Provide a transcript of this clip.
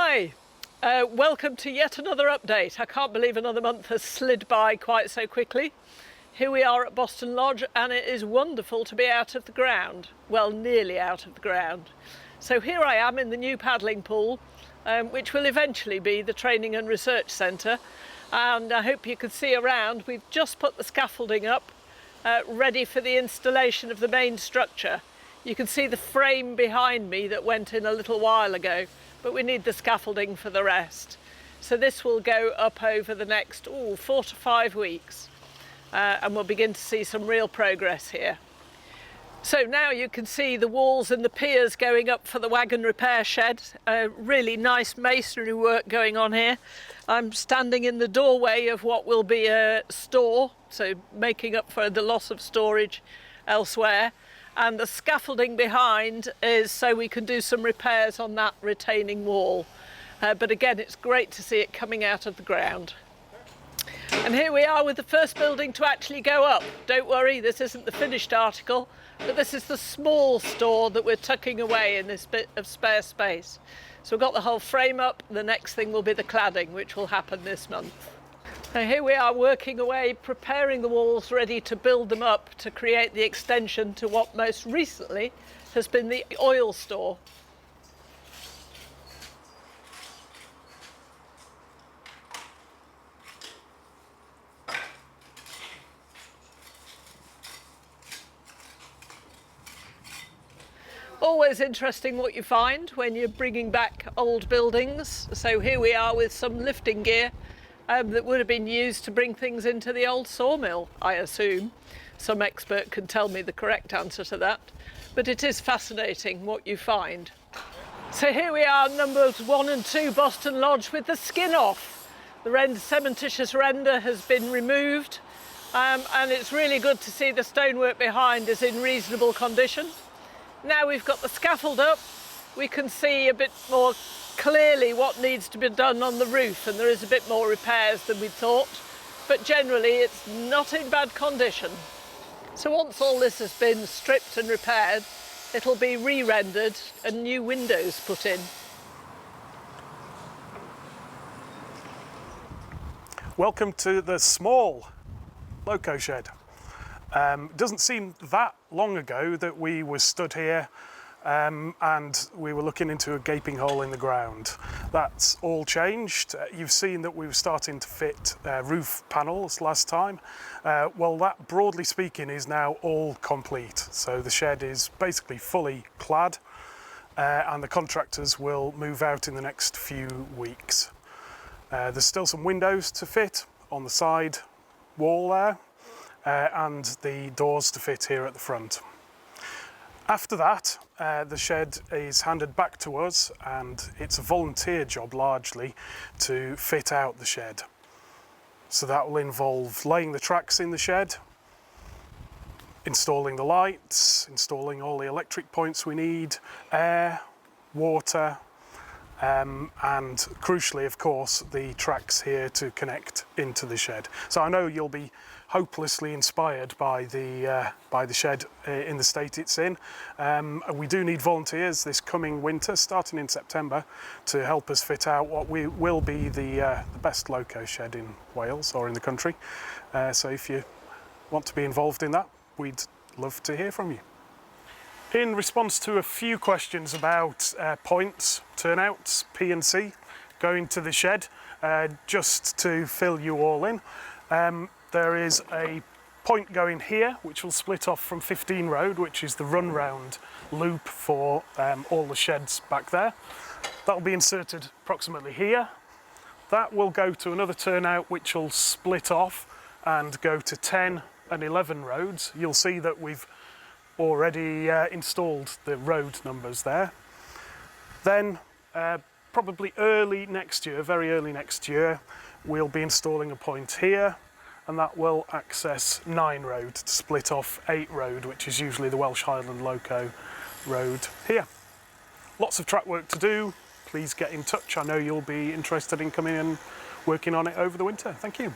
Hi, welcome to yet another update. I can't believe another month has slid by quite so quickly. Here we are at Boston Lodge and it is wonderful to be out of the ground. Well, nearly out of the ground. So here I am in the new paddling pool, which will eventually be the Training and Research Centre. And I hope you can see around, we've just put the scaffolding up, ready for the installation of the main structure. You can see the frame behind me that went in a little while ago, but we need the scaffolding for the rest. So this will go up over the next 4 to 5 weeks, and we'll begin to see some real progress here. So now you can see the walls and the piers going up for the wagon repair shed. Really nice masonry work going on here. I'm standing in the doorway of what will be a store, so making up for the loss of storage elsewhere. And the scaffolding behind is so we can do some repairs on that retaining wall. But again, it's great to see it coming out of the ground. And here we are with the first building to actually go up. Don't worry, this isn't the finished article, but this is the small store that we're tucking away in this bit of spare space. So we've got the whole frame up. The next thing will be the cladding, which will happen this month. So here we are working away, preparing the walls, ready to build them up to create the extension to what most recently has been the oil store. Always interesting what you find when you're bringing back old buildings. So here we are with some lifting gear that would have been used to bring things into the old sawmill, I assume. Some expert can tell me the correct answer to that, but it is fascinating what you find. So here we are, numbers 1 and 2 Boston Lodge with the skin off. The cementitious render has been removed, and it's really good to see the stonework behind is in reasonable condition. Now we've got the scaffold up, we can see a bit more clearly what needs to be done on the roof, and there is a bit more repairs than we thought, but generally it's not in bad condition. So once all this has been stripped and repaired, it'll be re-rendered and new windows put in. Welcome to the small loco shed. It doesn't seem that long ago that we were stood here and we were looking into a gaping hole in the ground. That's all changed. You've seen that we were starting to fit roof panels last time. Well, that, broadly speaking, is now all complete. So the shed is basically fully clad, and the contractors will move out in the next few weeks. There's still some windows to fit on the side wall there, and the doors to fit here at the front. After that, the shed is handed back to us, and it's a volunteer job largely to fit out the shed. So that will involve laying the tracks in the shed, installing the lights, installing all the electric points we need, air, water, and crucially, of course, the tracks here to connect into the shed. So I know you'll be hopelessly inspired by the shed in the state it's in. We do need volunteers this coming winter, starting in September, to help us fit out what will be the best loco shed in Wales or in the country. So if you want to be involved in that, we'd love to hear from you. In response to a few questions about points, turnouts, P and C, going to the shed, just to fill you all in, there is a point going here which will split off from 15 Road, which is the run round loop for all the sheds back there. That will be inserted approximately here. That will go to another turnout which will split off and go to 10 and 11 roads. You'll see that we've already installed the road numbers there. Then probably early next year, very early next year, we'll be installing a point here, and that will access 9 Road to split off 8 Road, which is usually the Welsh Highland Loco road here. Lots of track work to do. Please get in touch. I know you'll be interested in coming and working on it over the winter. Thank you.